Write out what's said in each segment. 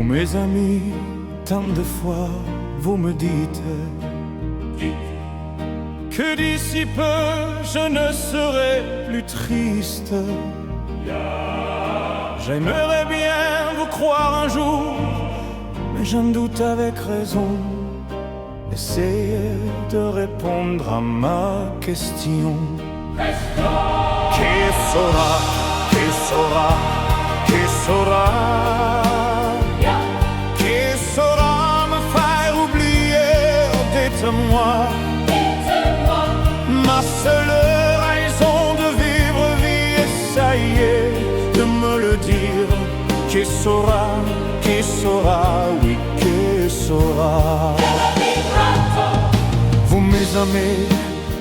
Vous mes amis, tant de fois vous me dites que d'ici peu je ne serai plus triste. J'aimerais bien vous croire un jour, mais j'en doute avec raison. Essayez de répondre à ma question. Qui saura, qui saura, qui saura, qui saura me faire oublier? Dites-moi, ma seule raison de vivre, vie, essayez de me le dire. Qui saura, oui, qui saura? Vous mes amis,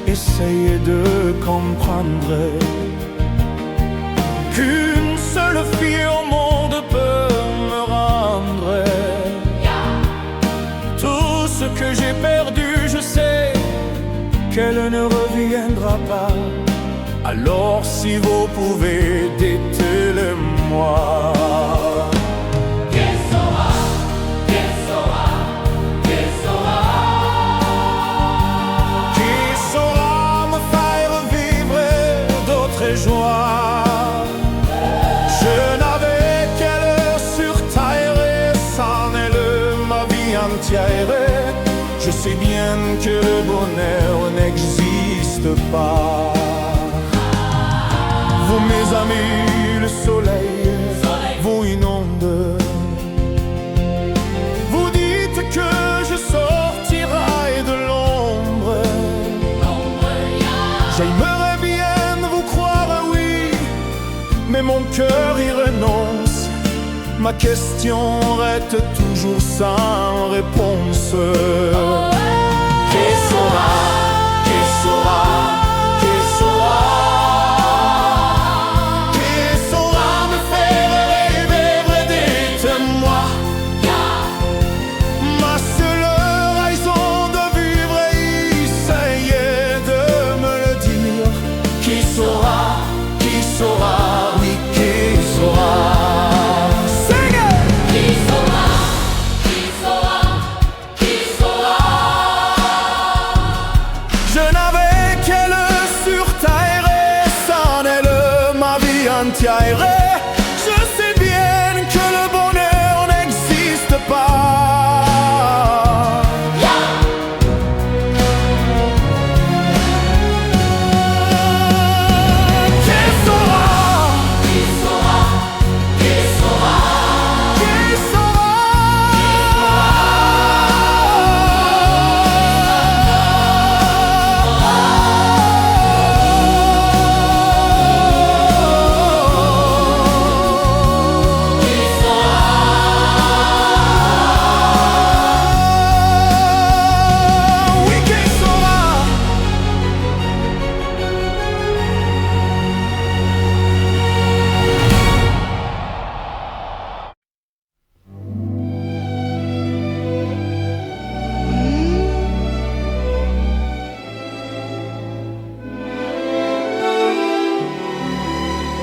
essayez de comprendre qu'une seule fille au monde peut me rendre tout ce que j'ai perdu. Je sais qu'elle ne reviendra pas. Alors si vous pouvez, dites-le-moi. Je n'avais qu'elle sur terre et c'en est ma vie entière. Je sais bien que le bonheur n'existe pas. Vous mes amis, le soleil vous inonde. Vous dites que je sortirai de l'ombre. J'aimerais bien vous croire, oui, mais mon cœur y renonce. Ma question reste toujours sans réponse. Qui saura, qui saura, qui saura, qui saura me faire rêver? Dites-moi, ma seule raison de vivre, essayez de me le dire. Qui saura, oui, qui saura? Sing it! Qui saura, qui saura, qui saura? Je n'avais qu'elle sur terre et c'en est ma vie entière. Je sais bien que le bonheur n'existe pas.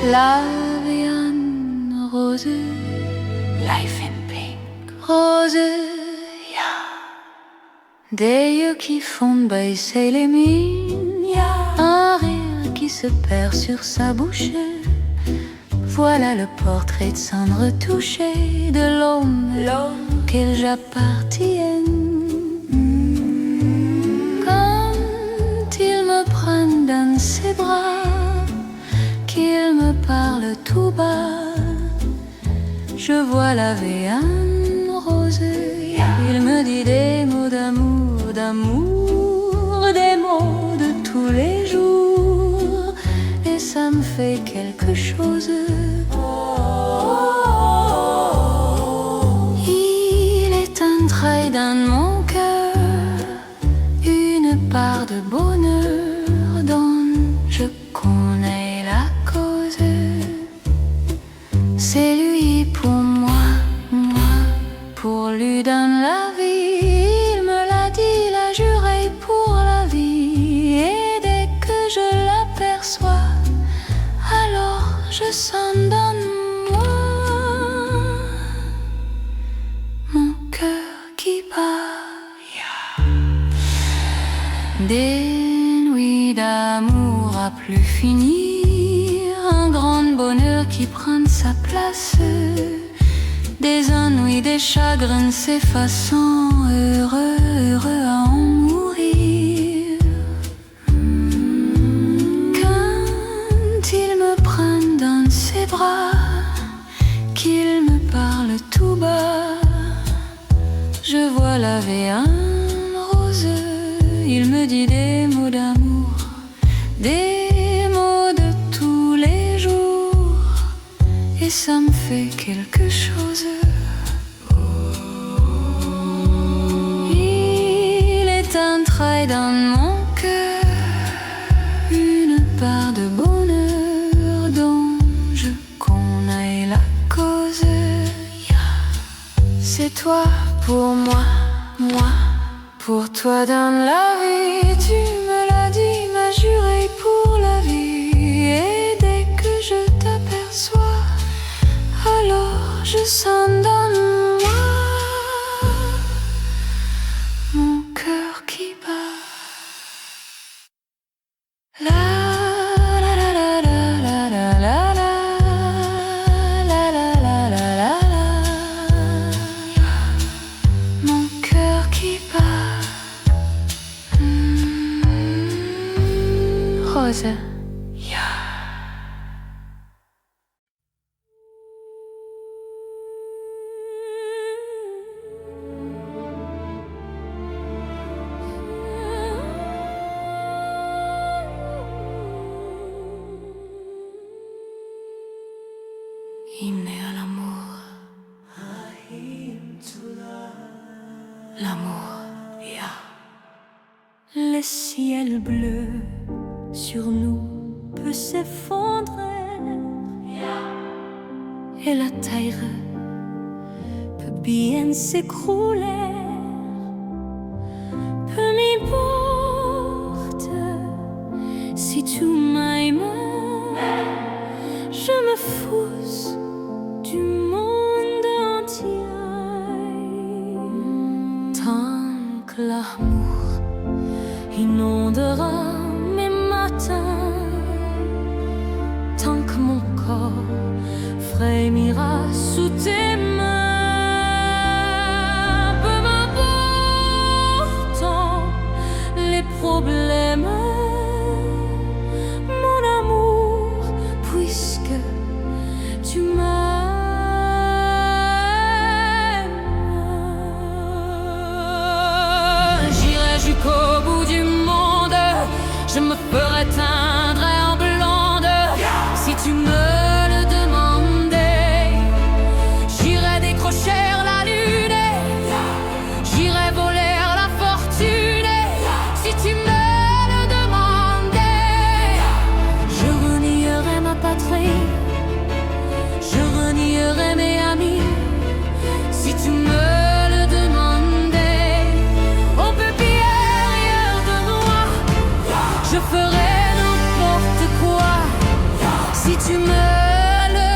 La vie en rose, life in pink. Rose, yeah. Des yeux qui font baisser les mines, yeah. Un rire qui se perd sur sa bouche. Voilà le portrait de cendre touché de l'homme qu'il j'appartienne. Quand il me prend dans ses bras, qu'il me parle tout bas, je vois la vie en rose. Il me dit des mots d'amour, des mots de tous les jours, et ça me fait quelque chose. Il est entré dans mon cœur une part de bonheur dont je connais la cause. C'est lui pour moi, pour lui dans la vie. Il me l'a dit, l'a juré pour la vie. Et dès que je l'aperçois, alors je sens dans moi Des nuits d'amour à plus finir, un grand bonheur qui prend sa place, des ennuis, des chagrins s'effaçant, heureux, heureux à en mourir. Quand il me prend dans ses bras, qu'il me parle tout bas, je vois la vie en rose. Il me dit des mots d'amour, des mots de tous les jours, et ça me fait quelque chose. Il est entré dans mon cœur une part de bonheur dont je connais la cause. C'est toi pour moi, moi pour toi dans la vie. Tu me l'as dit, m'as juré pour la vie. Et dès que je t'aperçois, alors je sens dans moi mon cœur qui bat. La la la la la la la la la la la la la. Mon cœur qui bat. Rose. Hymne à l'amour. L'amour, Le ciel bleu sur nous peut s'effondrer, et la terre peut bien s'écrouler. Peu m'importe si tu m'aimes, je me fous du monde entier. Tant que l'amour inondera mes matins, tant que mon corps frémira sous tes mains. Peu m'importe les problèmes, mon amour, puisque tu m'aimes. J'irai jusqu'au bout du monde, je me ferai teindre en blonde si tu me le demandais. J'irai décrocher la lune, j'irai voler la fortune si tu me le demandais. Je renierai ma patrie, je renierai mes amis si tu me le demandais. On peut bien rire de moi, je ferai n'importe quoi si tu me le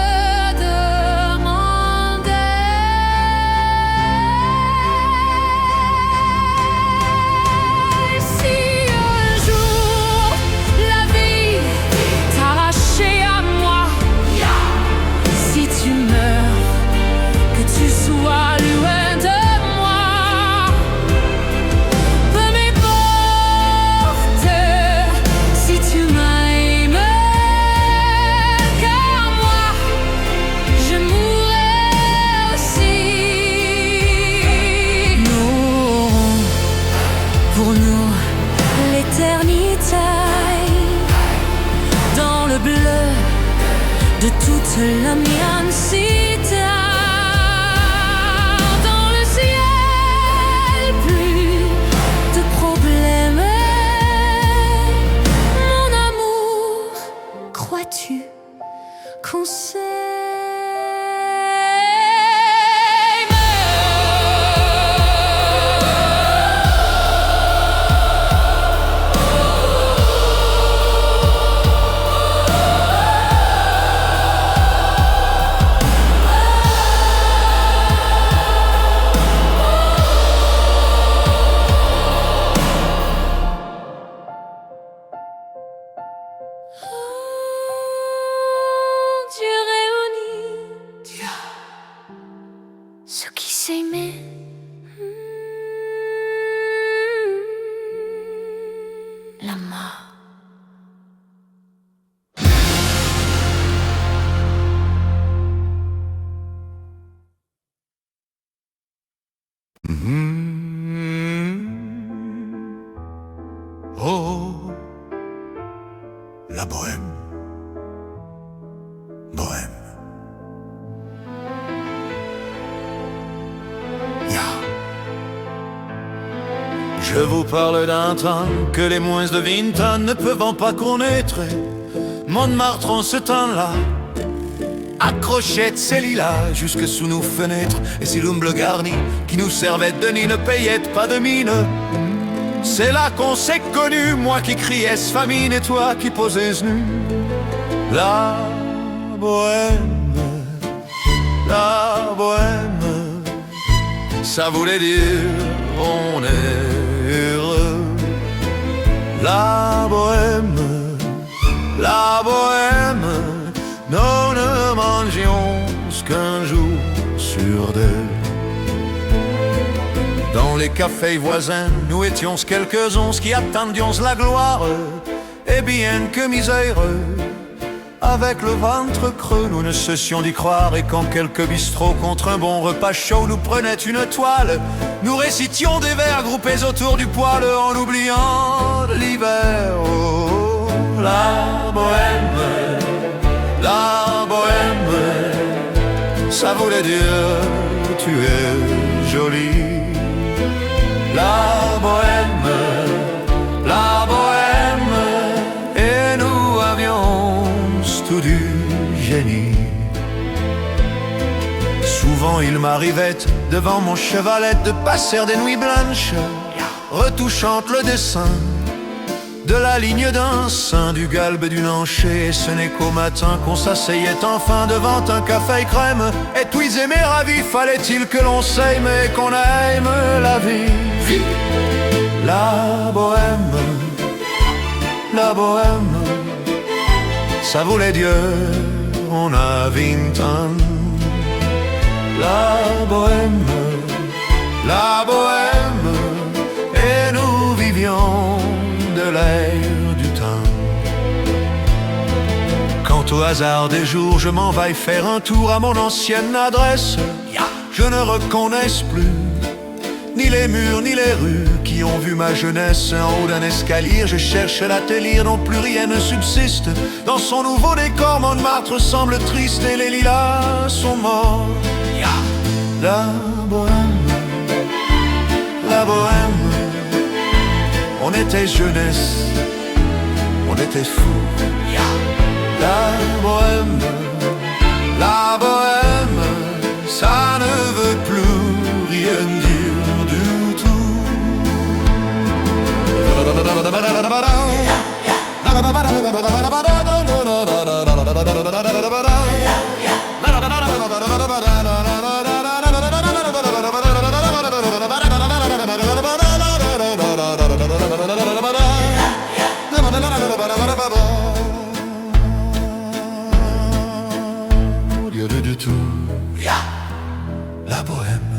demandais. Si un jour la vie t'arrachait à moi, si tu meurs, que tu sois loin de moi. Peu m'importe si tu m'aimes, car moi je mourrai aussi. Nous aurons pour nous l'éternité dans le bleu de toute l'immensité. Dans le ciel, plus de problèmes. Mon amour, crois-tu qu'on s'aime? ceux qui s'aimaient. La mort. Oh, la bohème, bohème. Je vous parle d'un temps que les moins de 20 ans ne peuvent pas connaître. Montmartre en ce temps-là accrochait ses lilas jusque sous nos fenêtres, et ces lumbles garnis qui nous servaient de nid ne payaient pas de mine. C'est là qu'on s'est connus, moi qui criais famine et toi qui posais nu. La bohème, ça voulait dire on est heureux. La bohème, nous ne mangions qu'un jour sur deux. Dans les cafés voisins, nous étions quelques-uns qui attendions la gloire. Et bien que miséreux, avec le ventre creux, nous ne cessions d'y croire. Et quand quelques bistrots contre un bon repas chaud nous prenaient une toile, nous récitions des vers groupés autour du poêle en oubliant l'hiver. Oh, la bohème, ça voulait dire tu es jolie. La bohème, et nous avions tout du génie. Souvent il m'arrivait devant mon chevalet de passer des nuits blanches, retouchant le dessin de la ligne d'un sein, du galbe d'une hanchée. Et ce n'est qu'au matin qu'on s'asseyait enfin devant un café crème. Et puis aimer ravi, fallait-il que l'on s'aime et qu'on aime la vie. La bohème, ça voulait dire on a 20 ans. La bohème, et nous vivions de l'air du temps. Quant au hasard des jours, je m'en vais faire un tour à mon ancienne adresse. Je ne reconnaisse plus ni les murs ni les rues qui ont vu ma jeunesse. En haut d'un escalier, je cherche l'atelier dont plus rien ne subsiste. Dans son nouveau décor, Montmartre semble triste et les lilas sont morts. La bohème, on était jeunesse, on était fous. La bohème, ça ne veut plus rien dire du tout. Du tout. La bohème,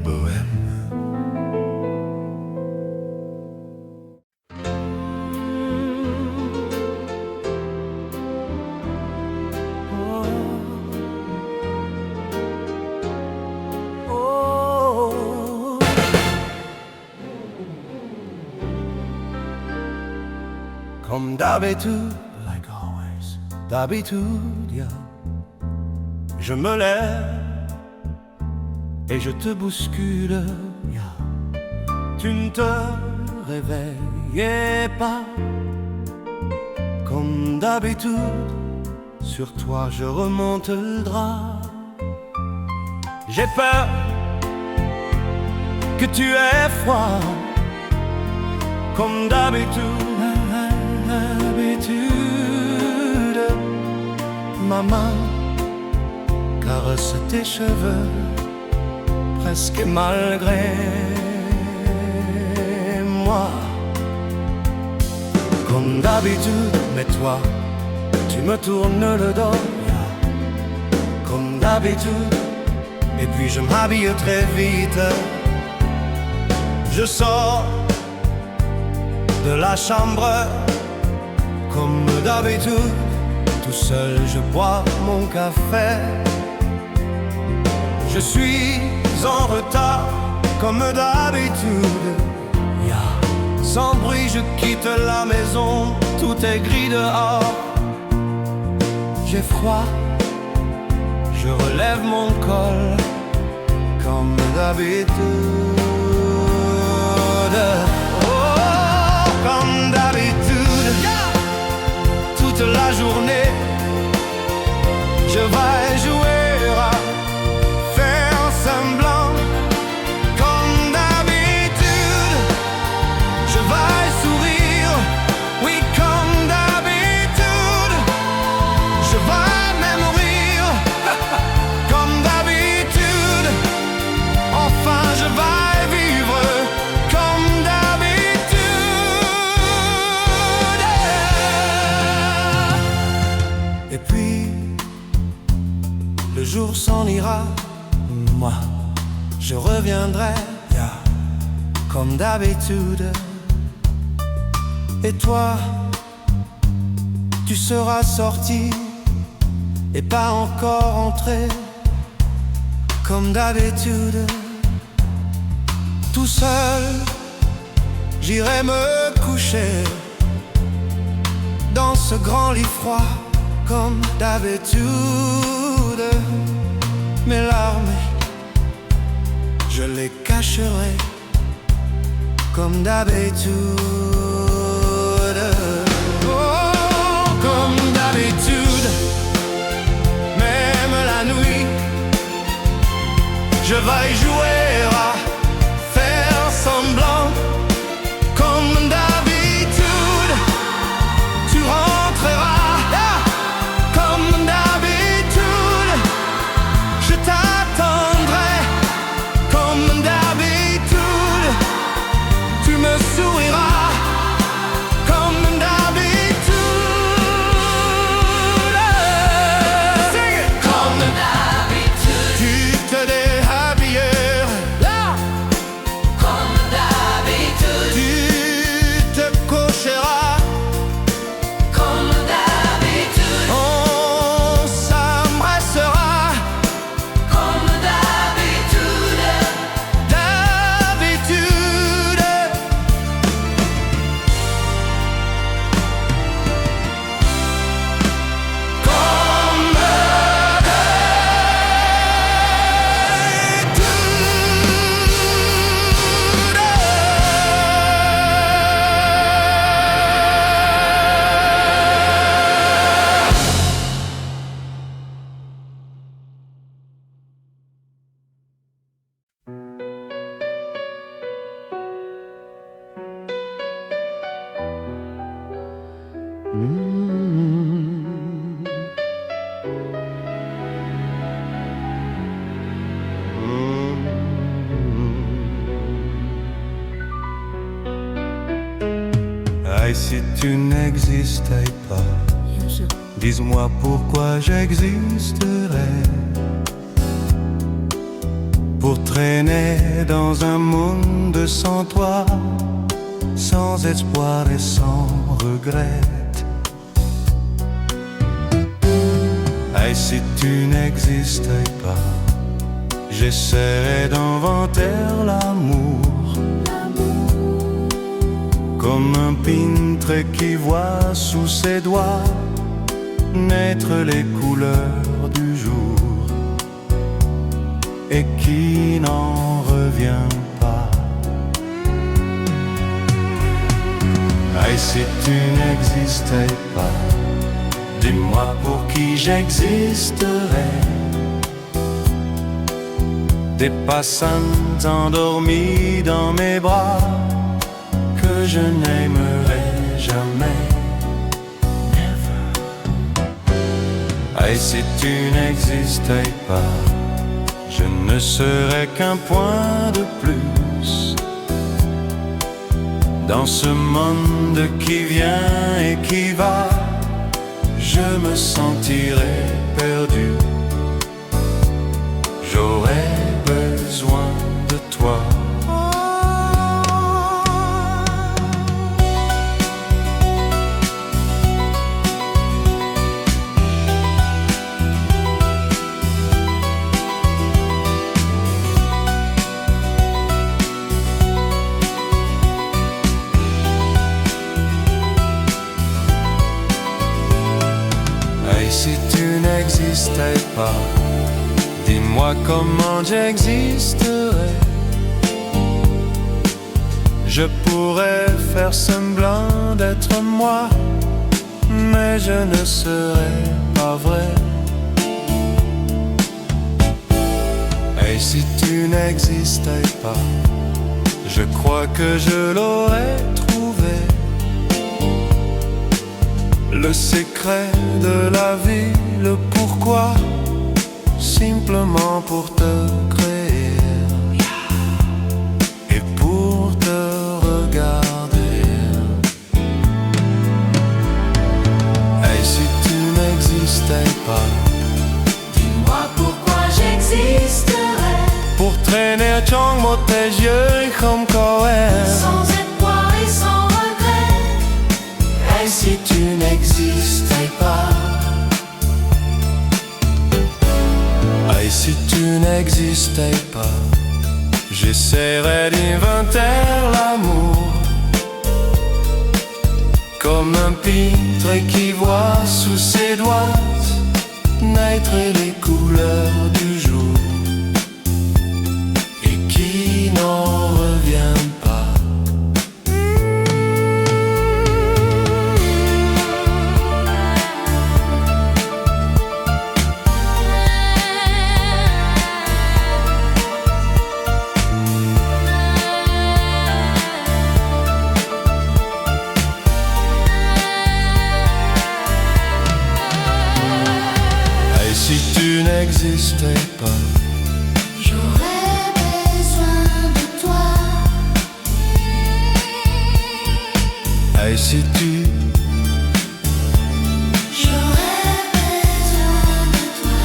bohème. Comme d'habitude, je me lève et je te bouscule. Tu ne te réveillais pas. Comme d'habitude, sur toi je remonte le drap. J'ai peur que tu aies froid. Comme d'habitude, ma main caresse tes cheveux, presque malgré moi. Comme d'habitude, mais toi, tu me tournes le dos. d'habitude. Et puis je m'habille très vite. Je sors de la chambre comme d'habitude. Tout seul je bois mon café. Je suis en retard comme d'habitude. Sans bruit je quitte la maison. Tout est gris dehors. J'ai froid. Je relève mon col comme d'habitude. Oh, comme d'habitude. Toute la journée je vais jouer à faire semblant. Comme d'habitude je vais sourire. Oui, comme d'habitude je vais même rire. Comme d'habitude, enfin je vais vivre comme d'habitude. Et puis, le jour s'en ira. Moi, je reviendrai comme d'habitude. Et toi, tu seras sorti et pas encore entré comme d'habitude. Tout seul, j'irai me coucher dans ce grand lit froid comme d'habitude. Mes larmes, je les cacherai comme d'habitude. Oh, comme d'habitude. Même la nuit je vais jouer à faire semblant. Comme d'habitude tu rentreras. Comme d'habitude je t'attendrai. Comme d'habitude tu me souriras. Comme d'habitude. Comme d'habitude tu te déshabilleras. Comme d'habitude tu te coucheras. Comme d'habitude on s'embrassera. Comme d'habitude. D'habitude. Comme Et si tu n'existais pas, dis-moi pourquoi j'existerais. Pour traîner dans un monde sans toi, sans espoir et sans regret. Et si tu n'existais pas, j'essaierais d'inventer l'amour. Comme un peintre qui voit sous ses doigts naître les couleurs du jour et qui n'en revient pas. Et si tu n'existais pas, dis-moi pour qui j'existerais. Des passants endormis dans mes bras que je n'aimerai jamais. Et si tu n'existais pas, je ne serais qu'un point de plus dans ce monde qui vient et qui va. Je me sentirais perdu n'existais pas, dis-moi comment j'existerais. Je pourrais faire semblant d'être moi, mais je ne serais pas vrai. Et si tu n'existais pas, je crois que je l'aurais trouvé. Le secret de la vie, le pourquoi, simplement pour te créer et pour te regarder. Et si tu n'existais pas, dis-moi pourquoi j'existerais. pour traîner trong một thế giới không có em. Sans espoir et sans regret. Et si tu n'existais pas, et si tu n'existais pas, j'essaierais d'inventer l'amour comme un peintre qui voit sous ses doigts naître les couleurs du jour et qui n'en revient pas. Et si tu n'existais pas, J'aurais besoin de toi. et si tu, J'aurais besoin de toi.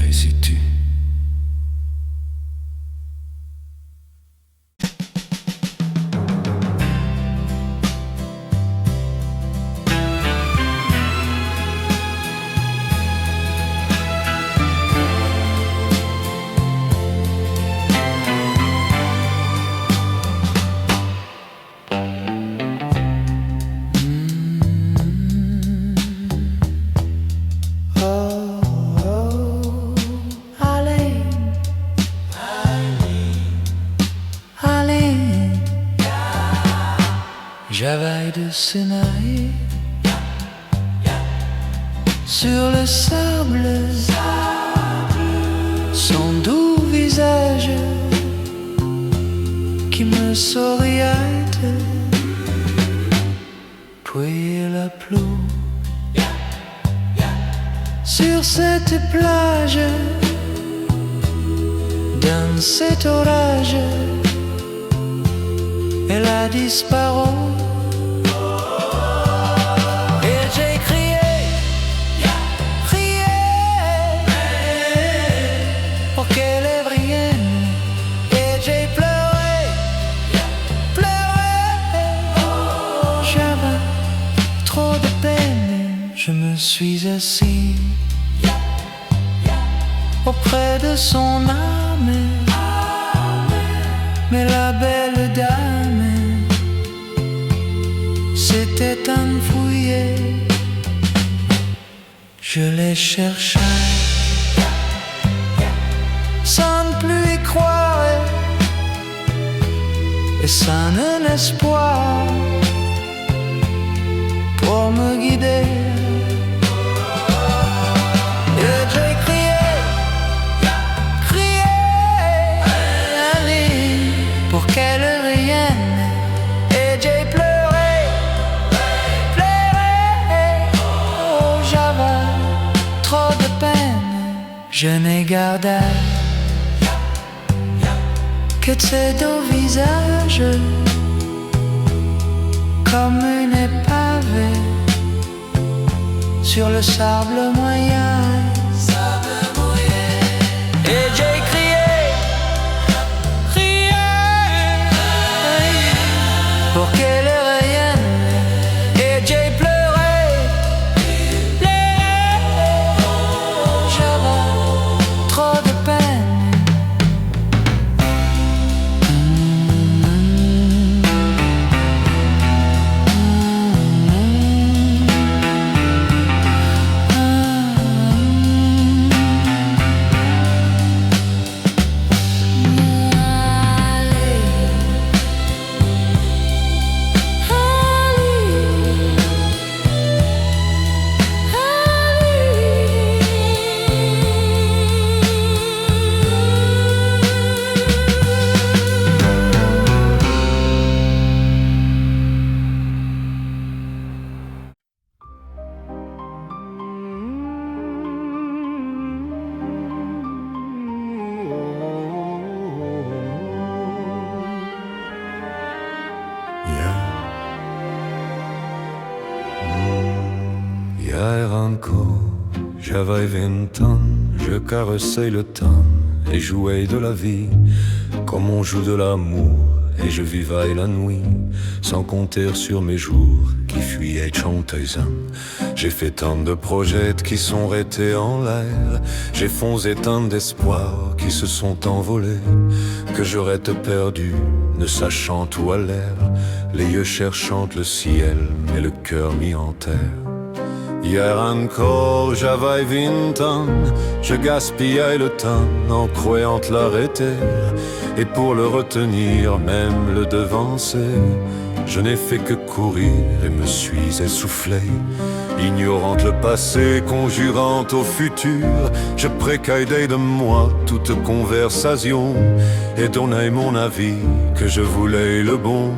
et si tu. Allez, allez, j'avais de Sinaï sur le sable, son doux visage qui me souriait, puis la pluie sur cette plage, dans cet orage, elle a disparu. Et j'ai crié, crié, pour qu'elle revienne. Et j'ai pleuré, pleuré, j'avais trop de peine. Je me suis assis auprès de son âme, mais la belle dame s'était enfouie. Je l'ai cherchée sans ne plus y croire et sans un espoir pour me guider. Et j'ai crié, crié, allez, pour qu'elle revienne. Et j'ai pleuré, pleuré, oh j'avais trop de peine. Je n'ai gardé que de ces deux visages, comme une épave sur le sable moyen. Et j'ai crié, crié, pour qu'elle revienne. Et j'ai pleuré, pleuré, j'avais trop de peine. Hier encore, j'avais 20 ans, je caressais le temps et jouais de la vie comme on joue de l'amour. Et je vivais la nuit sans compter sur mes jours qui fuyaient chanteusant. J'ai fait tant de projets qui sont restés en l'air. J'ai foncé tant d'espoirs qui se sont envolés, que j'aurais te perdu, ne sachant où à l'air, les yeux cherchant le ciel, mais le cœur mis en terre. Hier encore, j'avais 20 ans, je gaspillais le temps en croyant l'arrêter. Et pour le retenir, même le devancer, je n'ai fait que courir et me suis essoufflé. Ignorant le passé, conjurant au futur, je précaillais de moi toute conversation et donnais mon avis que je voulais le bon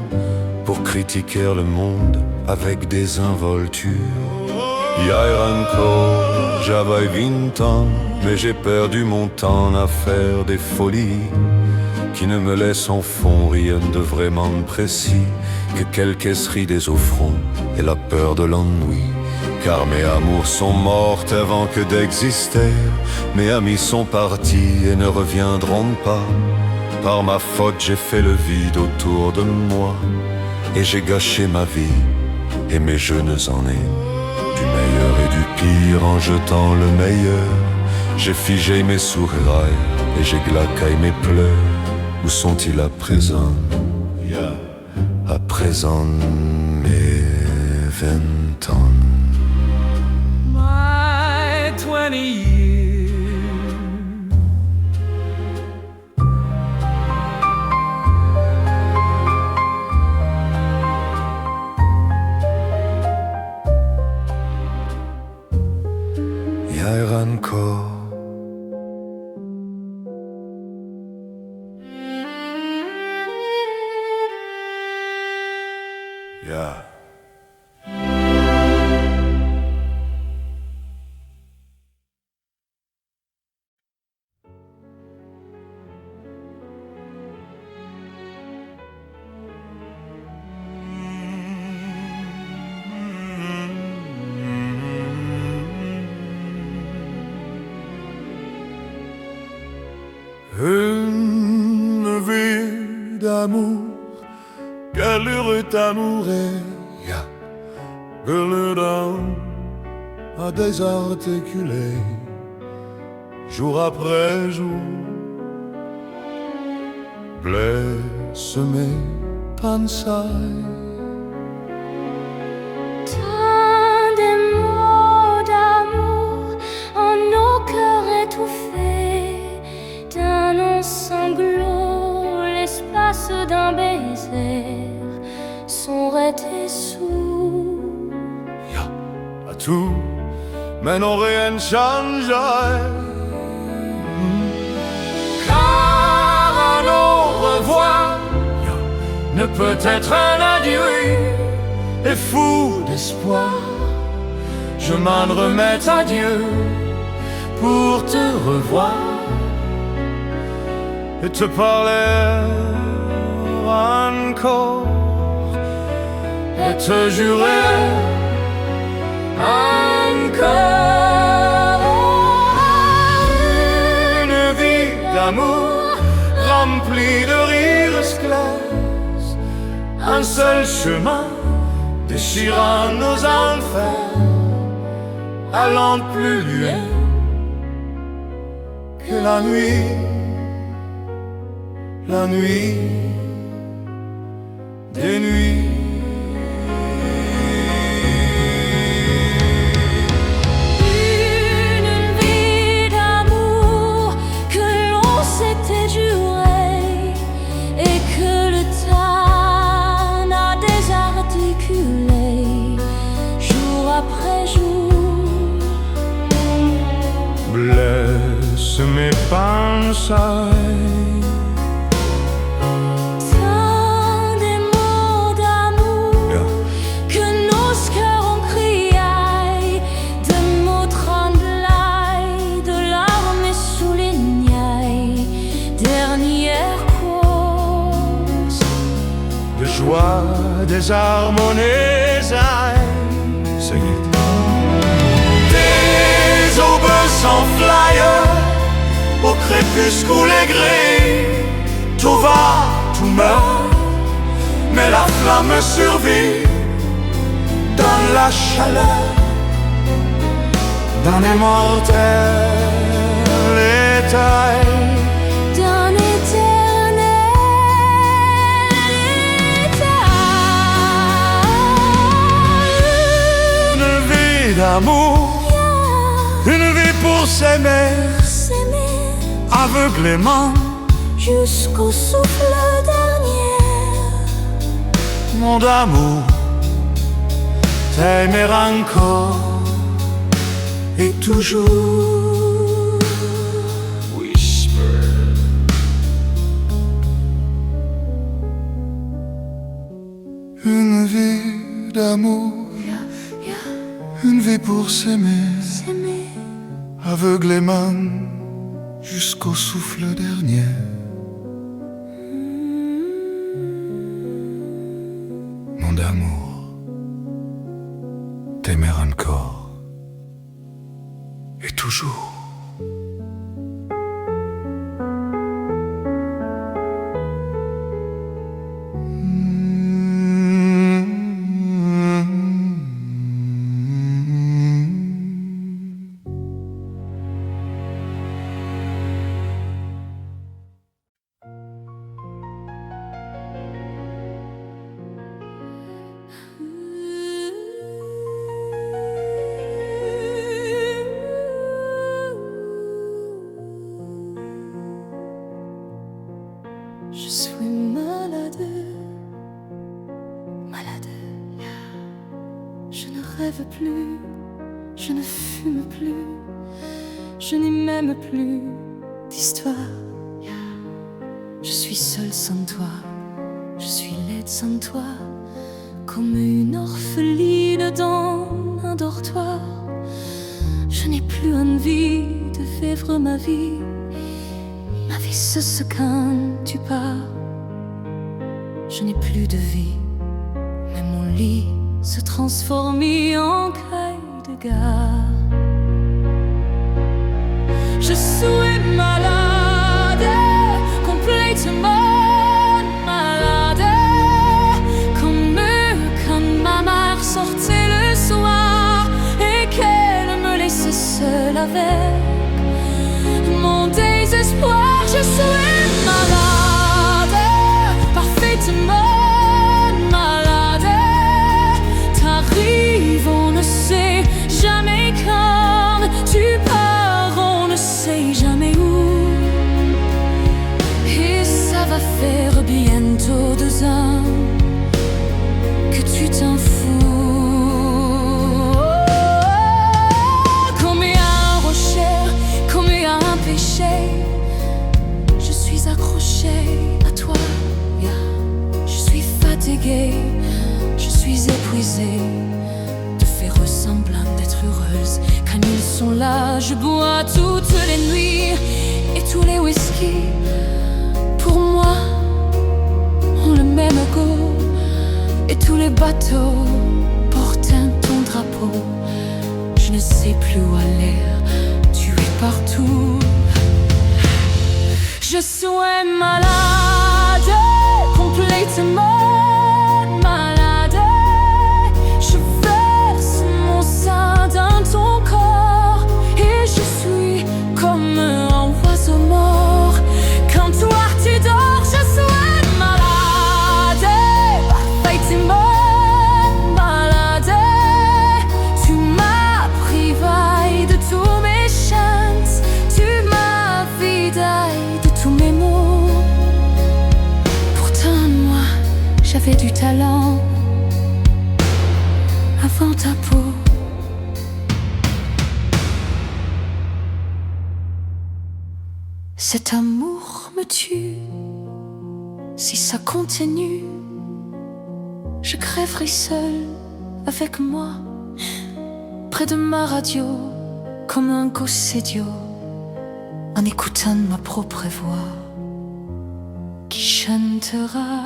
pour critiquer le monde avec des involtures. Hier encore, j'avais 20 ans, mais j'ai perdu mon temps à faire des folies qui ne me laissent en fond rien de vraiment précis que quelques esseries des offrandes et la peur de l'ennui. Car mes amours sont mortes avant que d'exister, mes amis sont partis et ne reviendront pas. Par ma faute j'ai fait le vide autour de moi, et j'ai gâché ma vie et mes jeunes années. Du meilleur et du pire en jetant le meilleur, j'ai figé mes sourires et j'ai glaqué mes pleurs. Où sont-ils à présent? À présent mes 20 ans. My 20 years. Hier encore, yeah. Une vie d'amour, quel heureux amour est, que le temps a désarticulé, jour après jour, blesse mes pensées. Tant de mots d'amour en nos cœurs étouffés, d'un long sanglot, l'espace d'un baiser sont restés sourds. À tout, mais non rien ne change. Car un au revoir ne peut être un adieu. Et fou d'espoir, je m'en remets à Dieu pour te revoir et te parler encore et te jurer encore une vie d'amour remplie de rires clairs, un seul chemin déchirant nos enfers, allant plus loin que la nuit des nuits. Une vie d'amour que l'on s'était juré et que le temps a désarticulé jour après jour. Blesse mes pensées. Tant des mots d'amour que nos cœurs ont crié, de mots tremblés, de larmes soulignées, dernière cause De joie désharmonisée. Ça y est. crépuscule est gris, tout va, tout meurt, mais la flamme survit dans la chaleur d'un immortel état. D'un éternel état. Une vie d'amour, une vie pour s'aimer S'aimer aveuglément, jusqu'au souffle dernier. mon amour, t'aimer encore et toujours. Whisper. Une vie d'amour, une vie pour s'aimer S'aimer aveuglément jusqu'au souffle dernier. Mon amour, t'aimer encore et toujours. Je suis malade, malade. Je ne rêve plus, je ne fume plus, je n'ai même plus d'histoire. Je suis seule sans toi, je suis laide sans toi, comme une orpheline dans un dortoir. Je n'ai plus envie de vivre ma vie. Ma vie cesse quand tu pars. Je n'ai plus de vie, mais mon lit se transforme en caille de gare. Je suis malade, complètement malade, comme quand ma mère sortait le soir et qu'elle me laissait seule avec mon désespoir. Je suis malade, parfaitement malade. T'arrives, on ne sait jamais quand. Tu pars, on ne sait jamais où. Et ça va faire bientôt 2 ans que tu t'en fous. Comme un rocher, comme un péché, je suis accrochée à toi. Je suis fatiguée, je suis épuisée de faire semblant d'être heureuse. Quand ils sont là, je bois toutes les nuits et tous les whisky. Pour moi, ont le même goût et tous les bateaux portent ton drapeau. Je ne sais plus où aller, tu es partout. Je suis malade, complètement malade. Je verse mon sein dans ton corps et je suis comme un oiseau mort. Quand toi tu dors, je suis malade, parfaitement malade. Tu m'as privé de tous mes chances, tu m'as vidé de tous mes mots. Pourtant moi, j'avais du talent avant ta peau. Cet amour me tue. Si ça continue, je crèverai seule avec moi, près de ma radio, comme un gosse idiot, en écoutant ma propre voix qui chantera.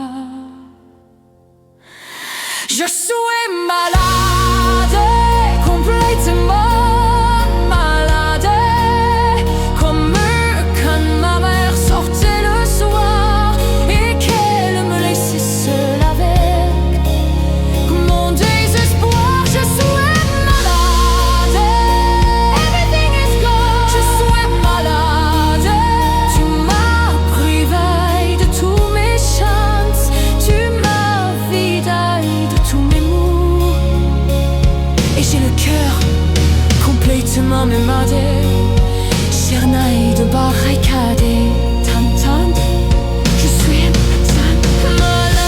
Je suis malade, complètement malade, comme quand ma j'ai le cœur complètement mémadé. Shernai de barricade, tan je suis malade.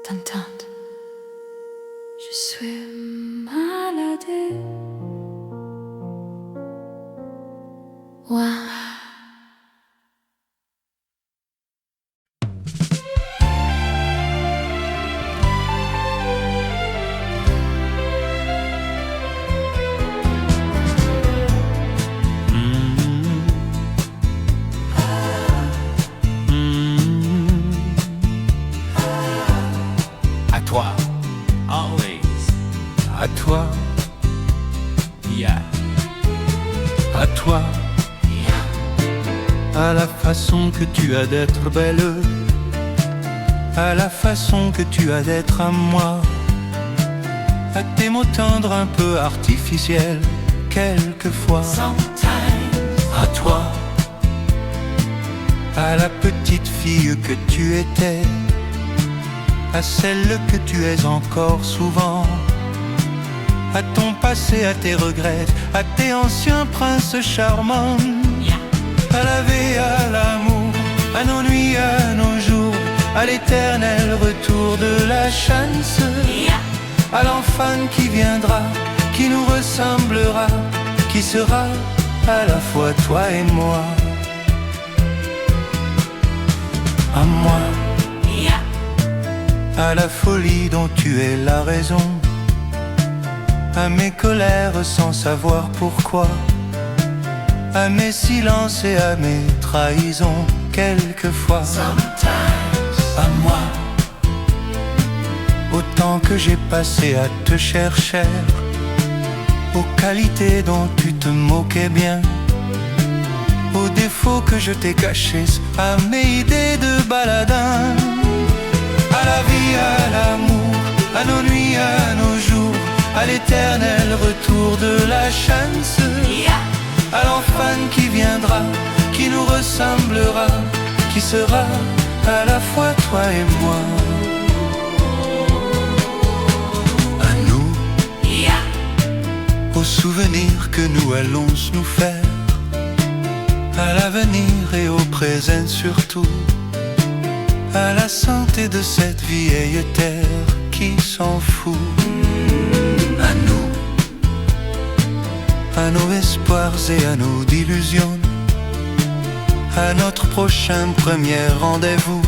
Tan, je suis malade. Wow. À toi, always. À toi, Yeah. à toi, à la façon que tu as d'être belle, à la façon que tu as d'être à moi, à tes mots tendres un peu artificiels, quelquefois. À toi, à la petite fille que tu étais, à celle que tu es encore souvent, à ton passé, à tes regrets, à tes anciens princes charmants, à la vie, à l'amour, à nos nuits, à nos jours, à l'éternel retour de la chance, à l'enfant qui viendra, qui nous ressemblera, qui sera à la fois toi et moi. À moi, à la folie dont tu es la raison, à mes colères sans savoir pourquoi, à mes silences et à mes trahisons quelquefois. À moi, au temps que j'ai passé à te chercher, aux qualités dont tu te moquais bien, aux défauts que je t'ai cachés, à mes idées de baladin, à la vie, à l'amour, à nos nuits, à nos jours, à l'éternel retour de la chance, à l'enfant qui viendra, qui nous ressemblera, qui sera à la fois toi et moi. À nous, aux souvenirs que nous allons nous faire, à l'avenir et au présent surtout, à la santé de cette vieille terre qui s'en fout. À nous, à nos espoirs et à nos illusions, à notre prochain premier rendez-vous,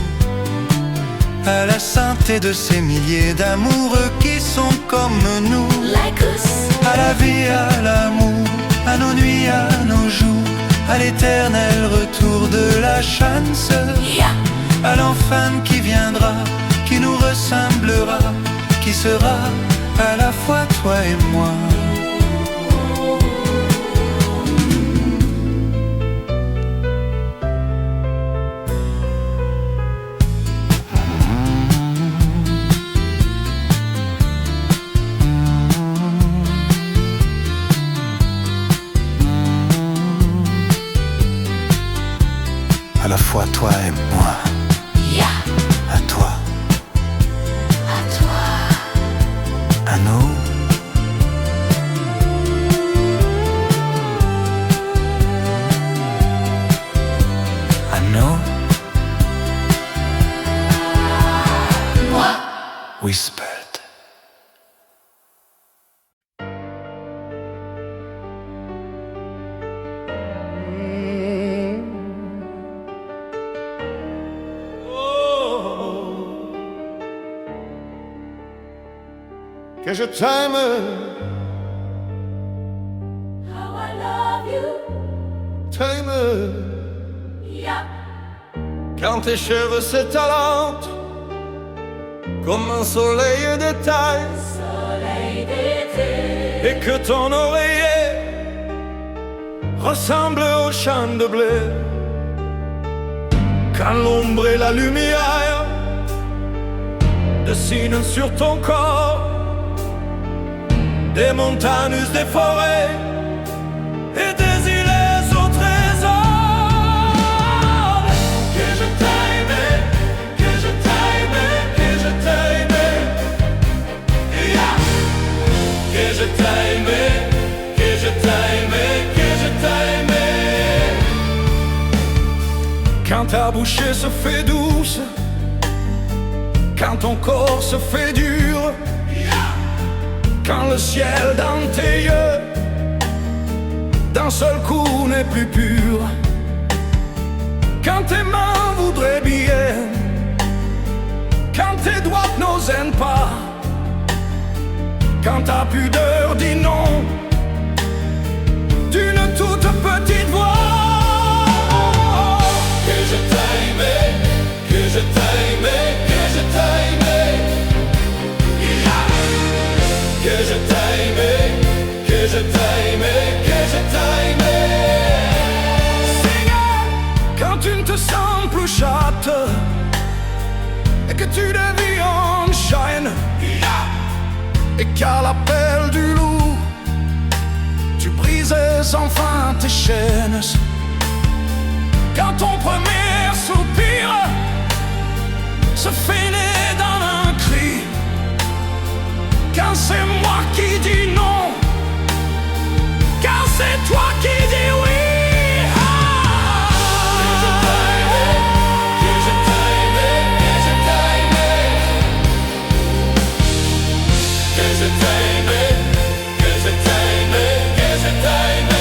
à la santé de ces milliers d'amoureux qui sont comme nous, à la vie, à l'amour, à nos nuits, à nos jours, à l'éternel retour de la chance, à l'enfant qui viendra, qui nous ressemblera, qui sera à la fois toi et moi. À la fois toi et moi. À toi, à nous. À nous. Whispered. Que je t'aime, t'aime, quand tes cheveux s'étalentent comme un soleil d'été, et que ton oreiller ressemble au champ de blé, quand l'ombre et la lumière dessinent sur ton corps des montagnes, des forêts et des îles au trésor. Que je t'aime, que je t'aime, que je t'aime, yeah. Que je t'aime, que je t'aime, que je t'aime. Quand ta bouche se fait douce, quand ton corps se fait dur, quand le ciel dans tes yeux d'un seul coup n'est plus pur, quand tes mains voudraient bien, quand tes doigts n'osent pas, quand ta pudeur dit non d'une toute petite voix. Que je t'aime, que je t'aime, que je t'aime, yeah. Que je t'aime, que je t'aime, que je t'aime. Seigneur, quand tu ne te sens plus chatte et que tu deviens en chaîne, yeah. Et qu'à l'appel du loup tu brisais enfin tes chaînes. Quand ton premier soupir se finit dans un cri, quand c'est moi qui dis non, quand c'est toi qui dis oui. Que je t'aime, que je t'aime, que je t'aime,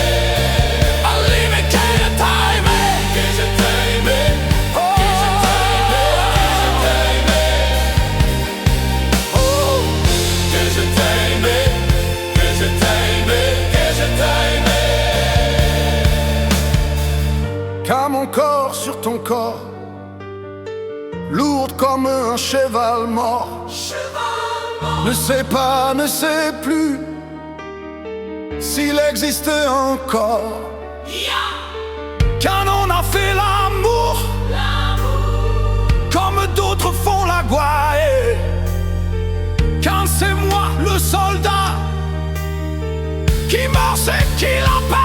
que je t'aime, que je t'aime. Car mon corps sur ton corps, lourde comme un cheval mort, ne sait pas, ne sait plus s'il existe encore. Quand on a fait l'amour, comme d'autres font la gouaille, quand c'est moi le soldat qui meurt, c'est qui la part.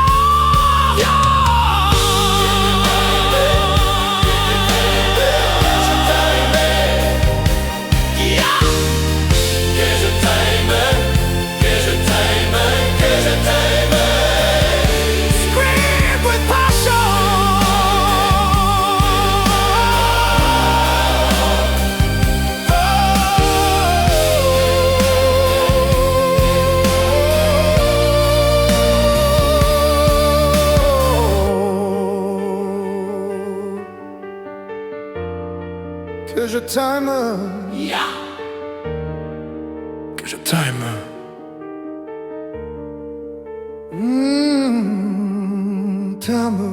Que je t'aime, yeah. Que je t'aime, t'aime.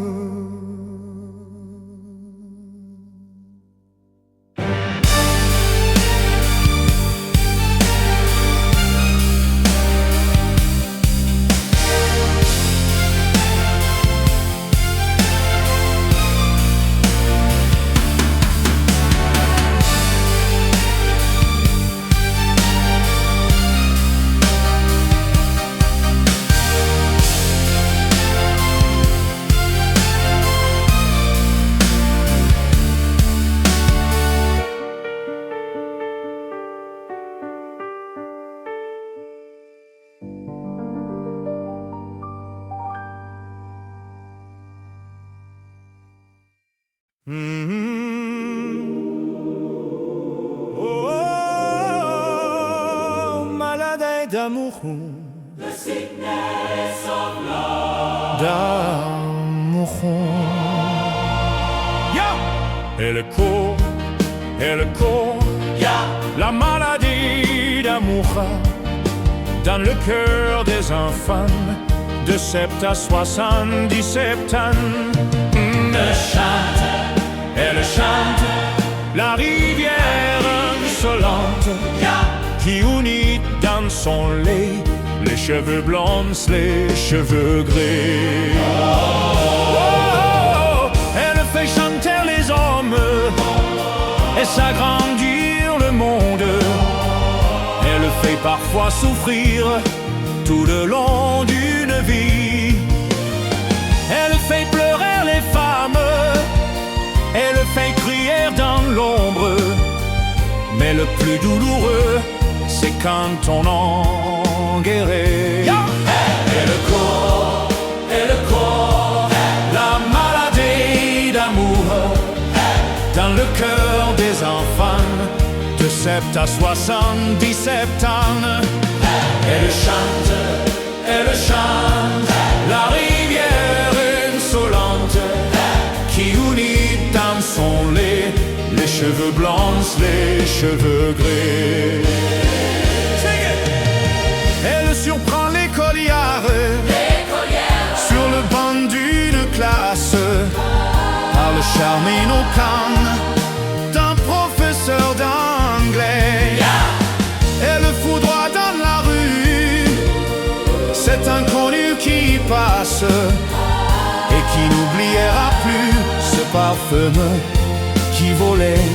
Oh, malade d'amour, the sickness of love, d'amour. Yeah. Et le corps, yeah. La maladie d'amour dans le cœur des enfants de 7 à 77 ans. Elle chante la rivière insolente, yeah. Qui unit dans son lait les cheveux blonds, les cheveux gris. Oh, elle fait chanter les hommes et s'agrandir le monde. Elle fait parfois souffrir tout le long d'une vie. Elle fait pleurer les femmes, elle fait crier dans l'ombre, mais le plus douloureux, c'est quand on en guérit. Elle court, la maladie d'amour dans le cœur des enfants de 7 à 77 ans. Elle chante la rivière insolente qui unit dans son lait les cheveux blancs, les cheveux gris. Elle surprend l'écolière sur le banc d'une classe par le charme innocent d'un professeur d'anglais. Elle foudroie dans la rue cet inconnu qui passe et qui n'oubliera plus ce parfum qui volait.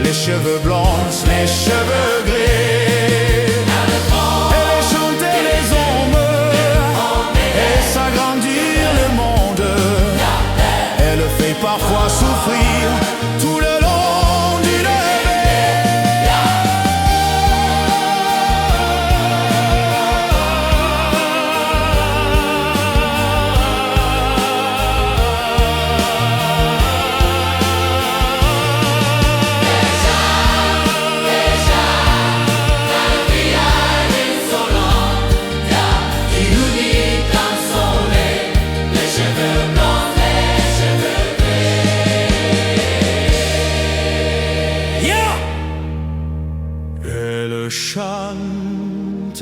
Les cheveux blancs, les cheveux gris. Elle chantait les ombres et s'agrandir le monde. Elle fait parfois souffrir tout le long d'une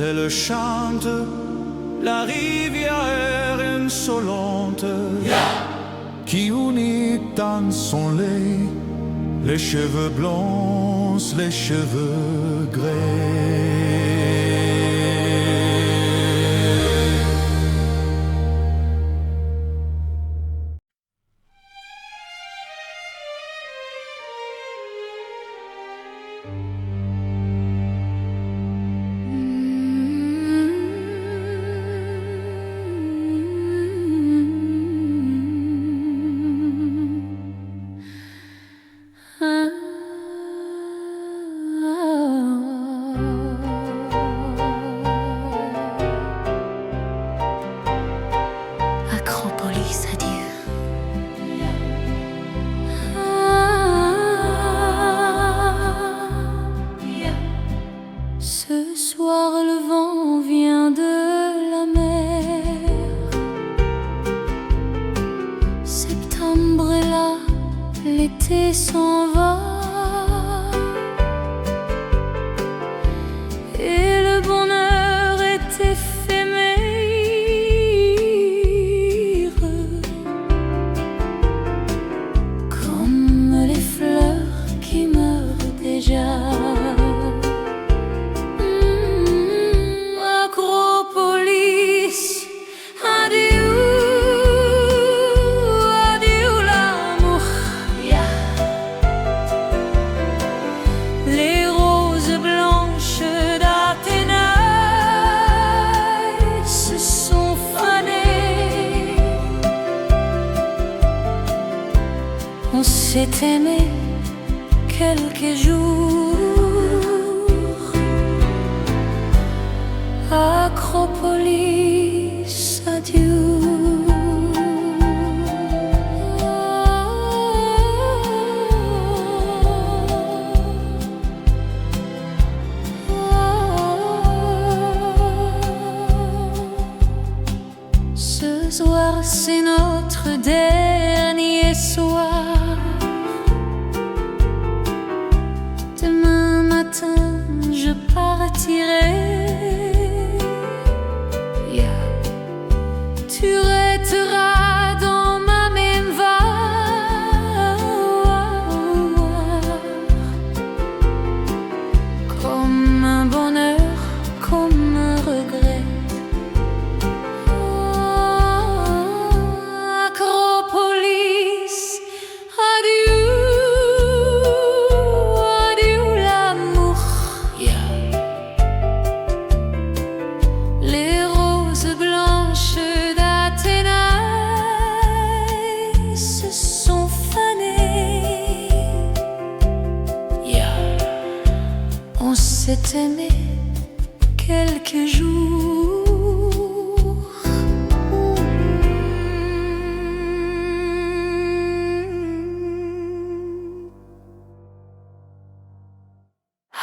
Elle chante la rivière insolente qui unit dans son lait les cheveux blancs, les cheveux gris. Acropolis, adieu. Ce soir le vent vient de la mer. Septembre est là, l'été s'en va. Et le bonheur est éphémère, comme les fleurs qui meurent déjà. Acropolis, adieu, adieu l'amour. Les roses blanches d'Athénaï se sont fanées. On s'est aimé quelques jours. Acropolis, adieu. Ce soir, c'est notre dernier soir. Demain matin, je partirai. Tu s'est aimé quelques jours.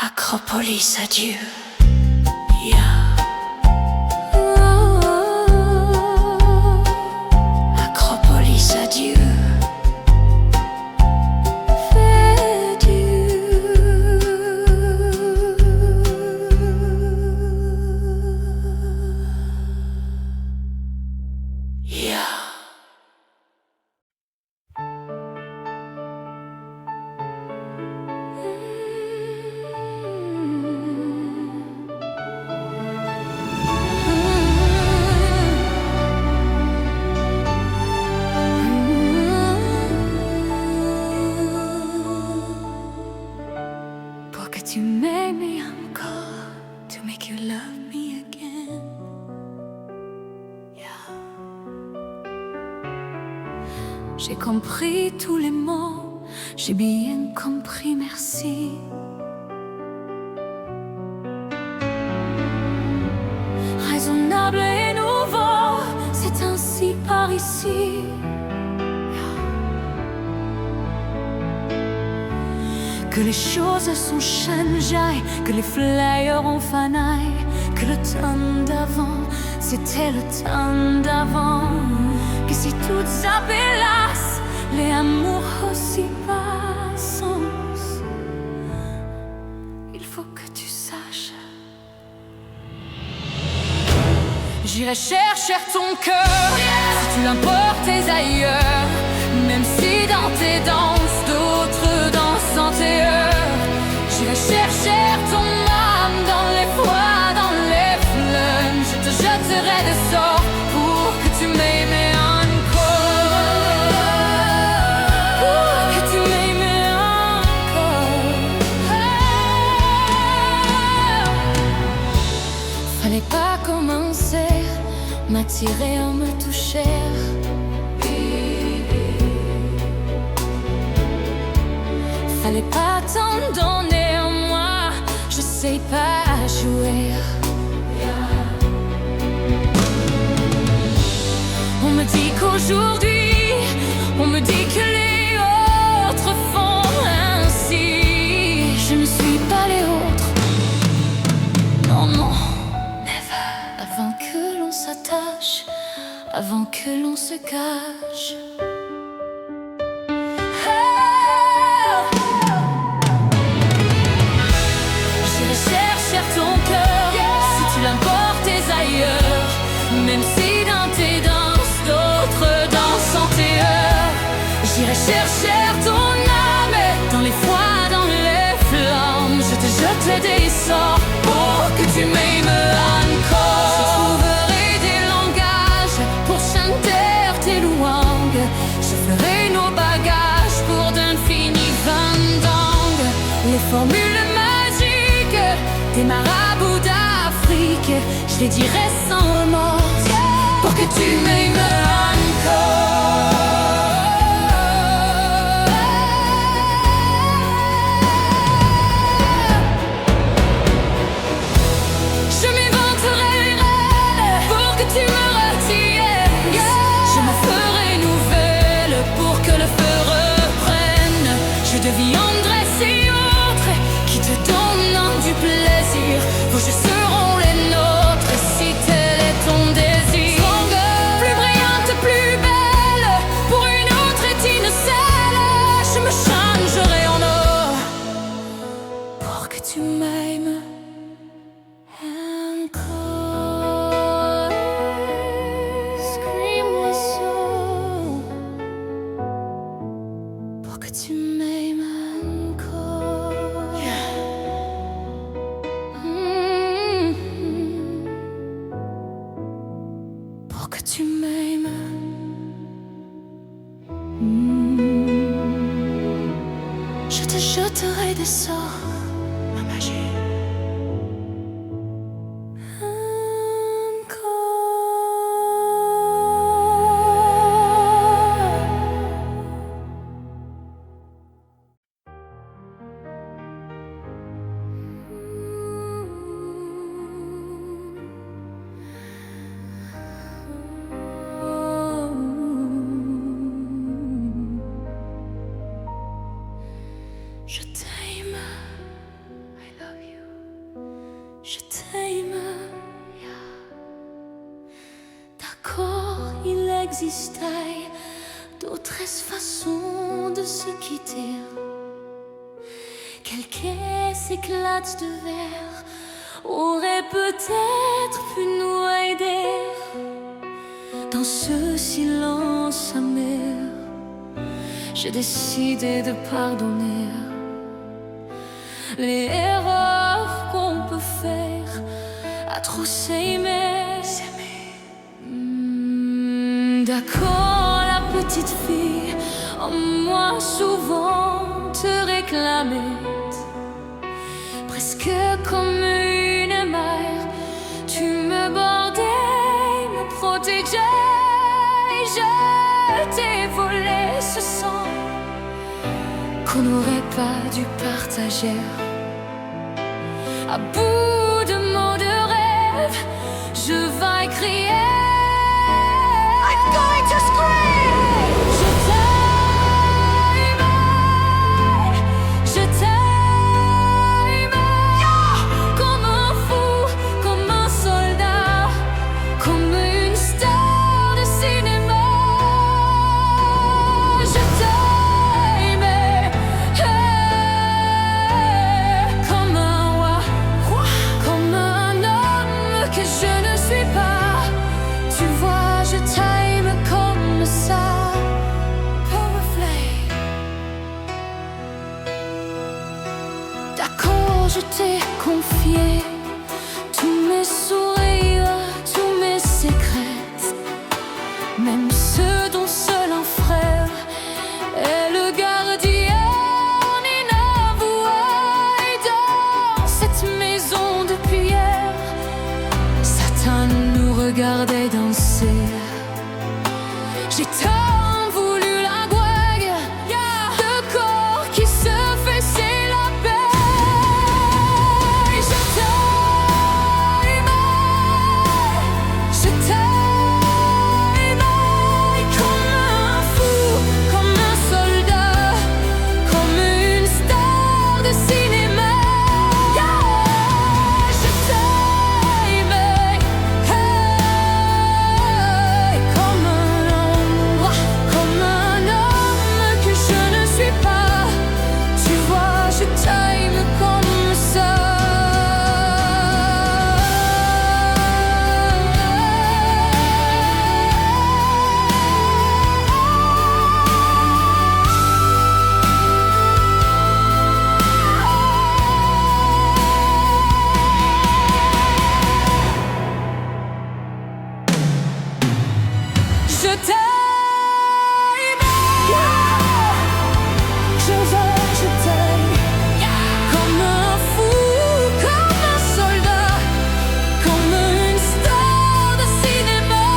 Acropolis, adieu. Yeah. Acropolis, adieu. Fais Dieu. Yeah. Pour que tu m'aimes encore, to make you love me again. Yeah. J'ai compris tous les mots, j'ai bien compris, merci. Raisonnable et nouveau, c'est ainsi par ici. Que les choses s'enchaînent, que les flyers en fanaille, que le temps d'avant, c'était le temps d'avant. Que si tout s'appelasse, les amours aussi passent. Il faut que tu saches. J'irai chercher ton cœur, si tu l'emportais ailleurs. Même si dans tes danses, d'autres dansent en tes heures. J'irai chercher ton âme dans les froids, dans les flammes. Je te jetterai des sorts pour que tu m'aimes encore. Pour que tu m'aimes encore. Fallait pas commencer, m'attirer en me toucher. Fallait pas t'en donner en moi, je sais pas jouer. On me dit qu'aujourd'hui, on me dit que les autres font ainsi. Je ne suis pas les autres. Non, non, never. Avant que l'on s'attache, avant que l'on se cache. Même si dans tes danses, d'autres dansent en tes heures. J'irai chercher ton âme dans les froids, dans les flammes. Je te jetterai des sorts pour que tu m'aimes encore. Je trouverai des langages pour chanter tes louanges. Je ferai nos bagages pour d'infinis vendanges. Les formules magiques des marabouts d'Afrique, je les dirai sans remords. Pour que tu m'aimes encore. Je m'inventerai reine pour que tu me retiennes. Je me ferai nouvelle pour que le feu reprenne. Je deviendrai si autre qui te donnent du plaisir. Vos jeux seront les nôtres si tel est ton désir. Tu m'aimes encore. Scream this song. Pour que tu m'aimes encore. Pour que tu m'aimes. Je te jetterai des sorts. Ma magie. Je t'aime, I love you. je t'aime. D'accord, il existait d'autres façons de se quitter. Quelques éclats de verre auraient peut-être pu nous aider. Dans ce silence amer, j'ai décidé de pardonner les erreurs qu'on peut faire à trop s'aimer. D'accord, la petite fille en moi souvent te réclamait, presque comme une mère. Tu me bordais, me protégeais, et je t'ai volé ce sang qu'on n'aurait pas dû partager. À bout de mots de rêve, je vais crier. Je t'ai confié tous mes sourires, tous mes secrets, même ceux dont seul un frère est le gardien inavoué. Dans cette maison de pierre, Satan nous regardait danser. J'ai tant voulu la gouague, le corps qui se fait, c'est la paix. Je t'aime, je t'aime, comme un fou, comme un soldat, comme une star de cinéma.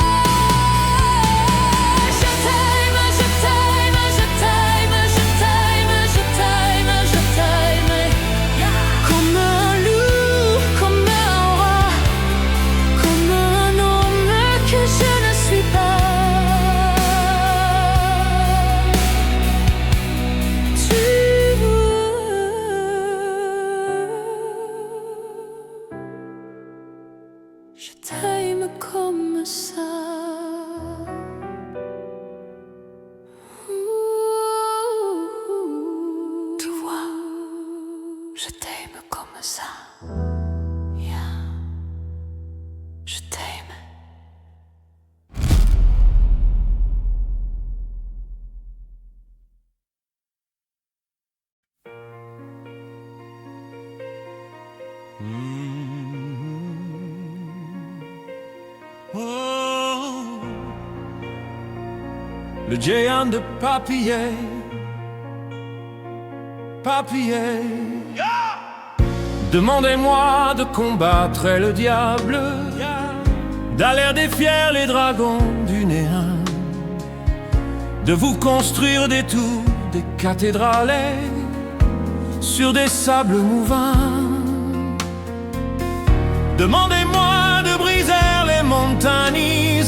Je t'aime, je t'aime, je t'aime, je t'aime, je t'aime, je t'aime, comme un loup, comme un roi, comme un homme que je ne suis pas. Je t'aime comme ça. Tu vois, je t'aime comme ça. Je t'aime. Oh, le géant de papier, papier. Demandez-moi de combattre le diable, d'aller défier les dragons du néant, de vous construire des tours, des cathédrales sur des sables mouvants. Demandez-moi de briser les montagnes,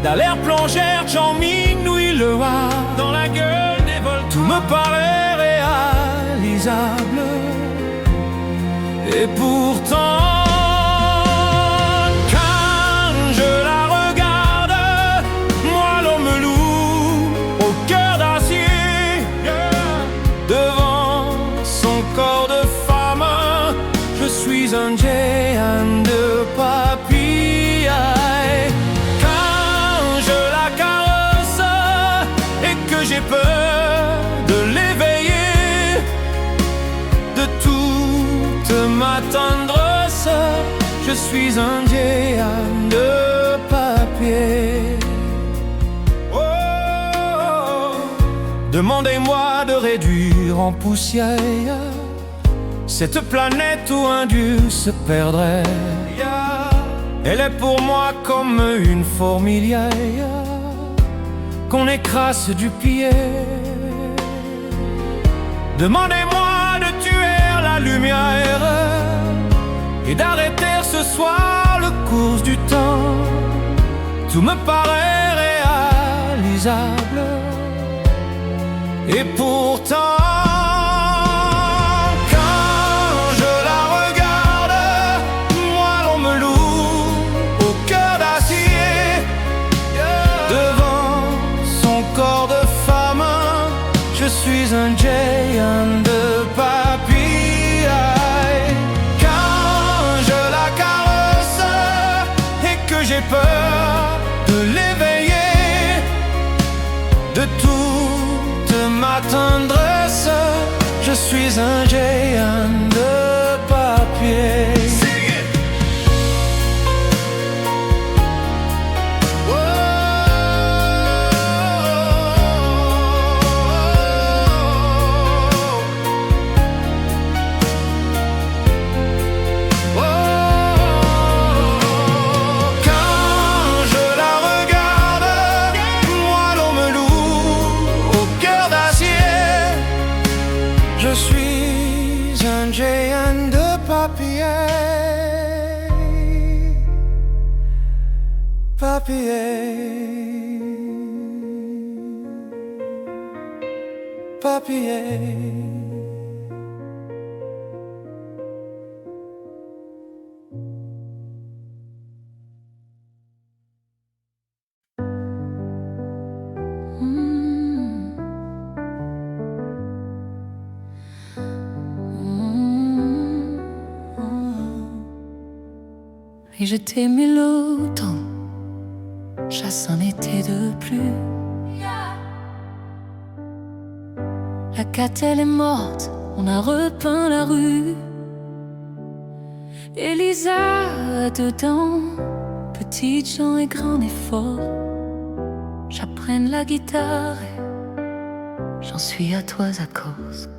d'aller plonger Chongming, Nui Le Wa, dans la gueule des volcans. Tout me paraît réel irréalisable. Et pourtant, quand je la regarde, moi l'homme loup au cœur d'acier, devant son corps de femme, je suis un géant de papillaille. Quand je la caresse et que j'ai peur de l'éveiller de toute ma tendresse, je suis un géant de papier. Oh, demandez-moi de réduire en poussière cette planète où un dieu se perdrait. Elle est pour moi comme une fourmilière qu'on écrase du pied. Demandez-moi de tuer la lumière et d'arrêter ce soir le cours du temps. Tout me paraît réalisable. Et pourtant, je suis un géant de papillaille. Quand je la caresse et que j'ai peur de l'éveiller de toute ma tendresse, je suis un géant de papier. Je suis un géant de papier, papier, papier. Et je t'aimais l'automne, chasse en été de pluie. La catelle est morte, on a repeint la rue. Elisa dedans, petite gens et grand effort. J'apprenne la guitare, j'en suis à toi à cause.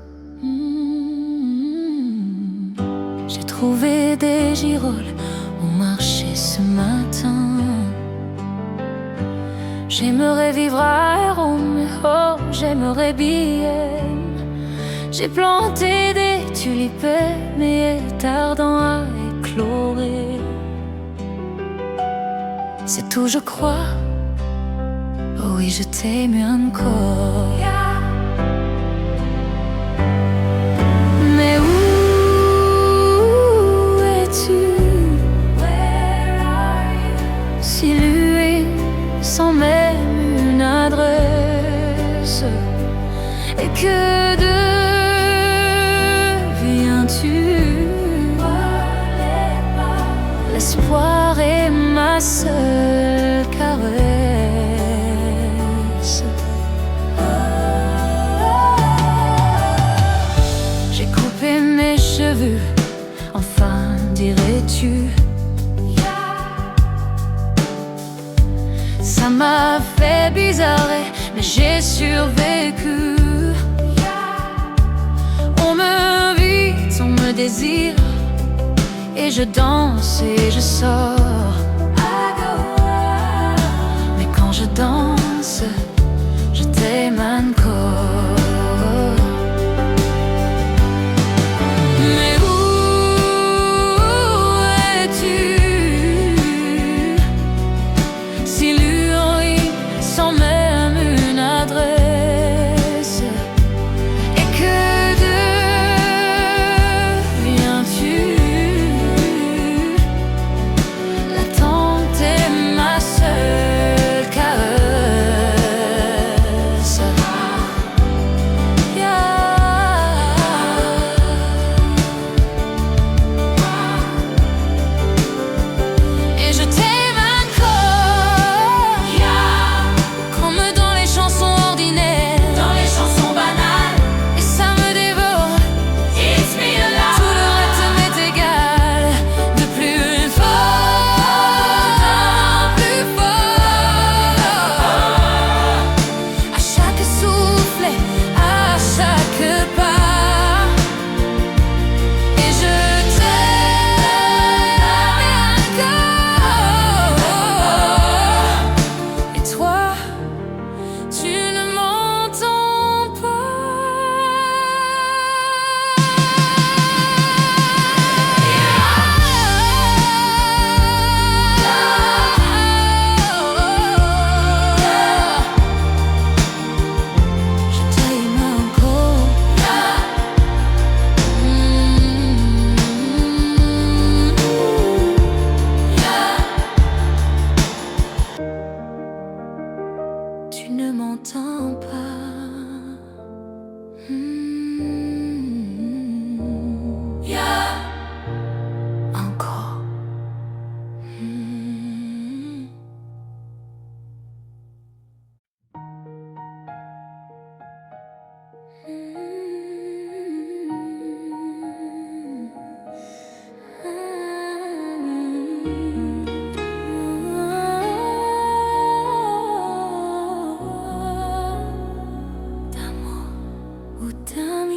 J'ai trouvé des girolles au marché ce matin. J'aimerais vivre à Rome, oh, j'aimerais bien. J'ai planté des tulipes, mais tardant à éclorer. C'est tout, je crois. Oh oui, je t'aime encore. Mais où es-tu? Si lui sans même une adresse, et que deviens-tu? L'espoir est ma seule caresse. J'ai coupé mes cheveux, enfin dirais-tu? Ça m'a fait bizarre, mais j'ai survécu. On m'invite, on me désire, et je danse et je sors. Mais quand je danse, je t'aime encore. Mais où es-tu? Si lui sans même une adresse, et que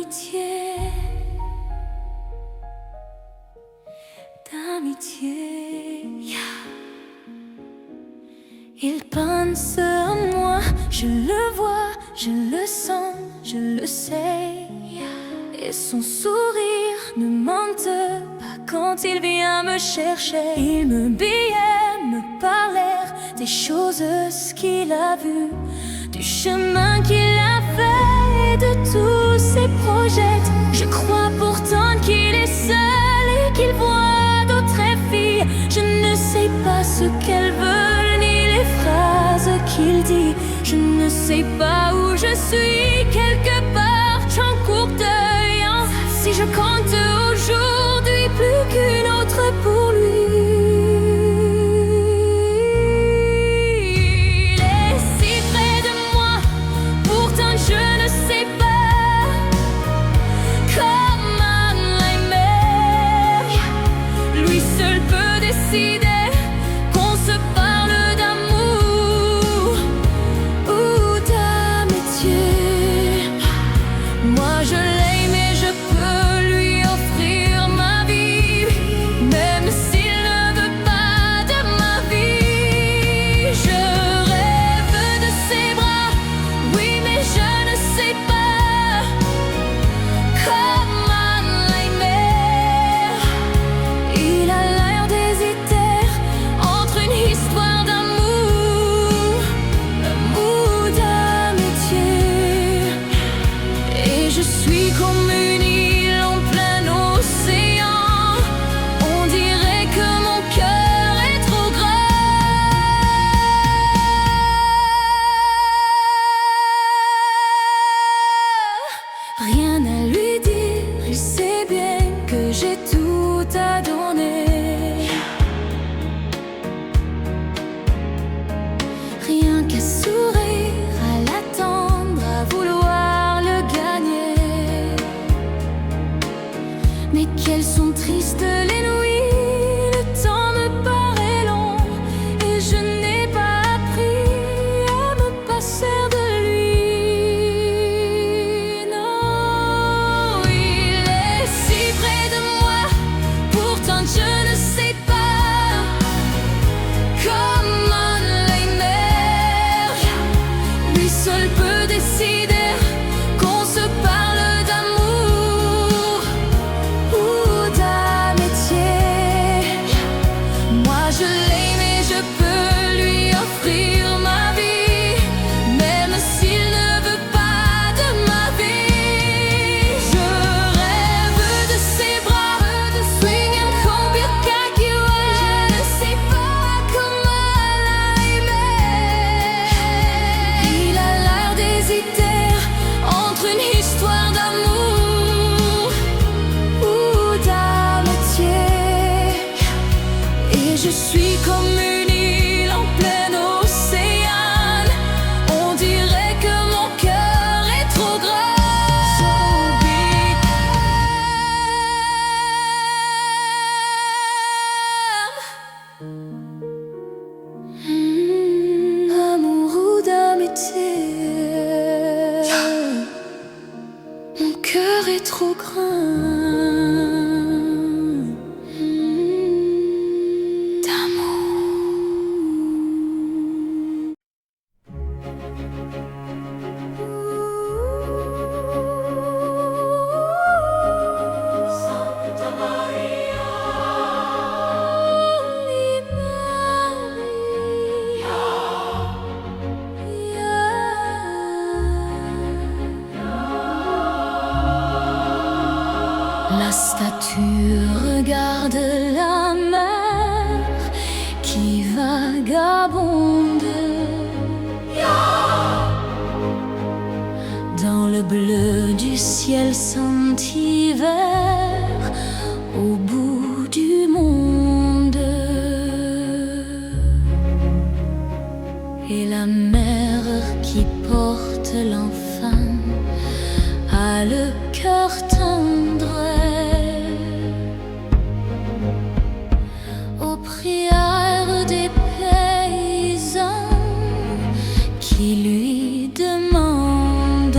d'amitié, d'amitié. Il pense à moi, je le vois, je le sens, je le sais. Et son sourire ne mente pas quand il vient me chercher. Il me billet, me parlait des choses qu'il a vues, du chemin qu'il a fait et de tous ses projets. Je crois pourtant qu'il est seul et qu'il voit d'autres filles. Je ne sais pas ce qu'elles veulent ni les phrases qu'il dit. Je ne sais pas où je suis, quelque part j'en cours deuil, hein. Si je compte aujourd'hui plus qu'une autre pour lui. Il est si près de moi, pourtant je ne sais pas comment l'aimer. Lui seul peut décider qu'on se parle d'amour ou d'amitié. Moi je l'aime et je peux lui offrir ma vie, même s'il ne veut pas de ma vie. Je rêve de ses bras, oui mais je ne sais pas comment l'aimer. Il a l'air d'hésiter entre une histoire d'amour ou d'amitié. Et je suis comme une île en plein océan. On dirait que mon cœur est trop grand. Rien à lui dire, il sait bien que j'ai tout à donner. Rien qu'à sourire, à l'attendre, à vouloir le gagner. Mais qu'elles sont tristes les nuits, le temps me paraît long et je n'ai pas appris à me passer de lui. Non, il est si près de moi, pourtant je ne sais pas comment l'aimer. Lui seul peut décider qu'on se parle d'amour ou d'amitié. Moi je l'aime et je peux lui offrir ma vie, même s'il ne veut pas de ma vie. Je rêve de ses bras, de swinging combien qu'il voit. Je ne sais pas comment l'aimer. Il a l'air d'hésiter entre une histoire d'amour ou d'amitié. Et je suis comme une île en plein océan. On dirait que mon cœur est trop grand. So big. Amour ou d'amitié, mon cœur est trop grand. D'amour. Santa Maria, la statue regarde la mer qui vagabonde dans le bleu du ciel sans hiver au bout du monde. Et la mère qui porte l'enfant a le cœur tendre aux prières des paysans qui lui demandent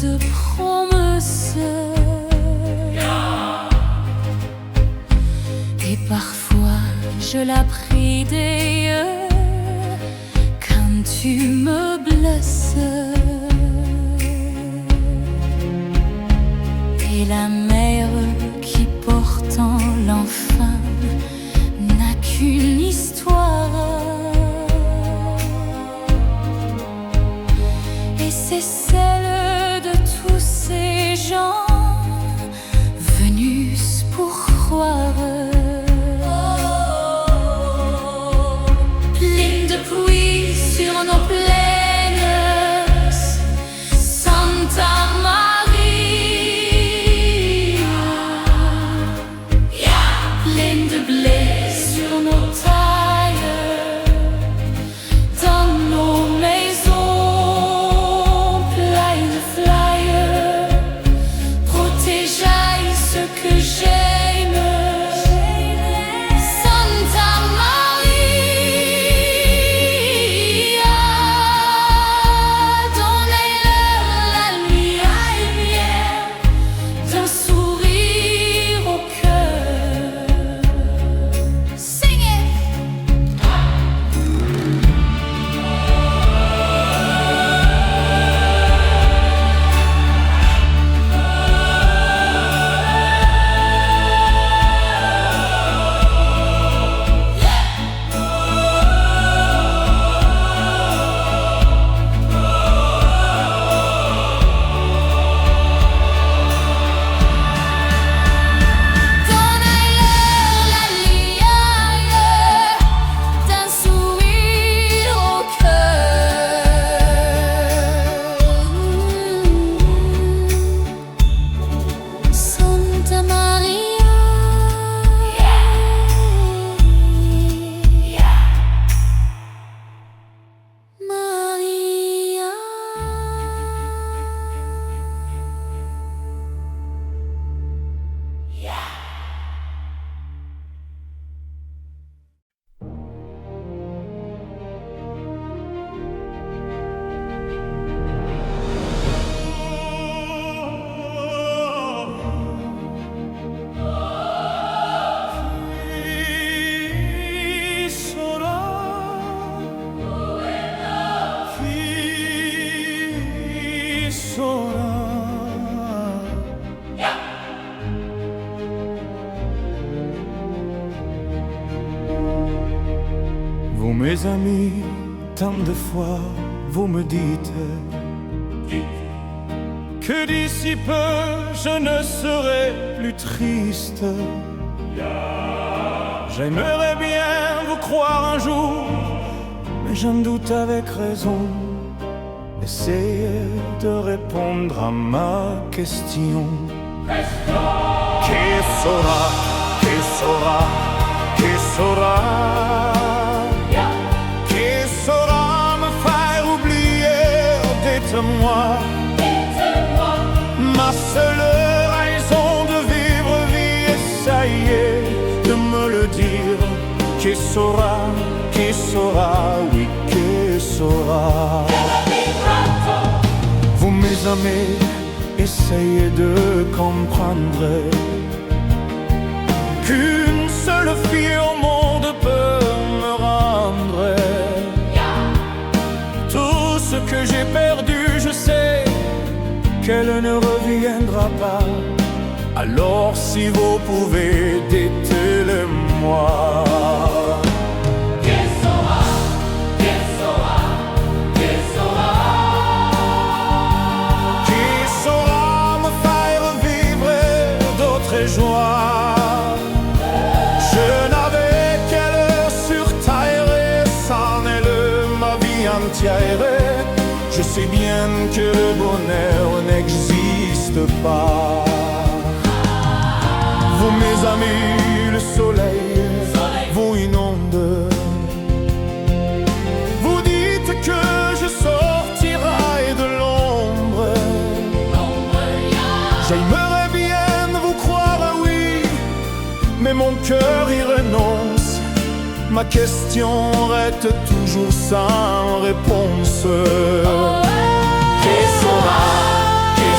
de promesses. Et parfois je la prie des yeux quand tu me blesses. Et la mère qui pourtant l'enfant n'a qu'une histoire. Et c'est celle de tous ces gens venus pour croire. Pleine de pluie sur nos plaines, Santa Maria. Pleine de blé sur nos tailles, dans nos maisons pleines de flyers. Protégeaille ce que j'aime, Santa Maria. Donnez-leur la lumière d'un sourire au cœur. Sing it! Donnez-leur la lumière d'un sourire au cœur. Santa Maria. Maria. Vous mes amis, tant de fois vous me dites que d'ici peu je ne serai plus triste. J'aimerais bien vous croire un jour, mais j'en doute avec raison. Essayez de répondre à ma question. Qui saura, qui saura, qui saura, qui saura me faire oublier, dites-moi, ma seule raison de vivre, vie, essayez de me le dire. Qui saura, oui, qui saura. Vous mes amis, essayez de comprendre qu'une seule fille au monde peut me rendre tout ce que j'ai perdu. Je sais qu'elle ne reviendra pas. Alors si vous pouvez, dites-le-moi. Je n'avais qu'elle sur terre et c'en est ma vie entière. Je sais bien que le bonheur n'existe pas. Vous mes amis, le soleil vous inonde. Vous dites que je sortirai de l'ombre. J'aimerais bien vous croire, oui, mais mon cœur y renonce. Ma question reste toujours sans réponse. Qui saura, qui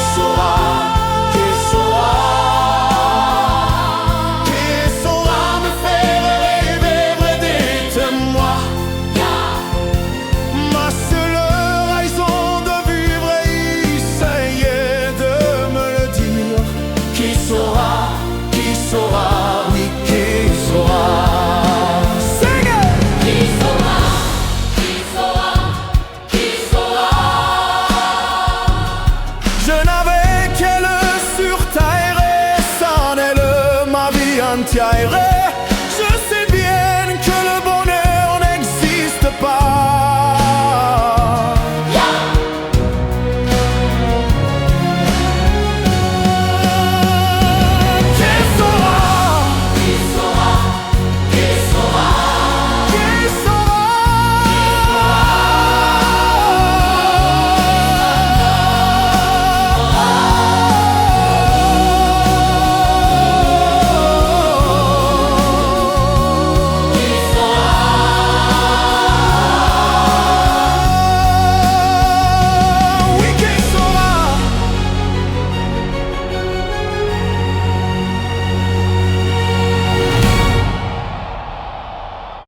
tirer.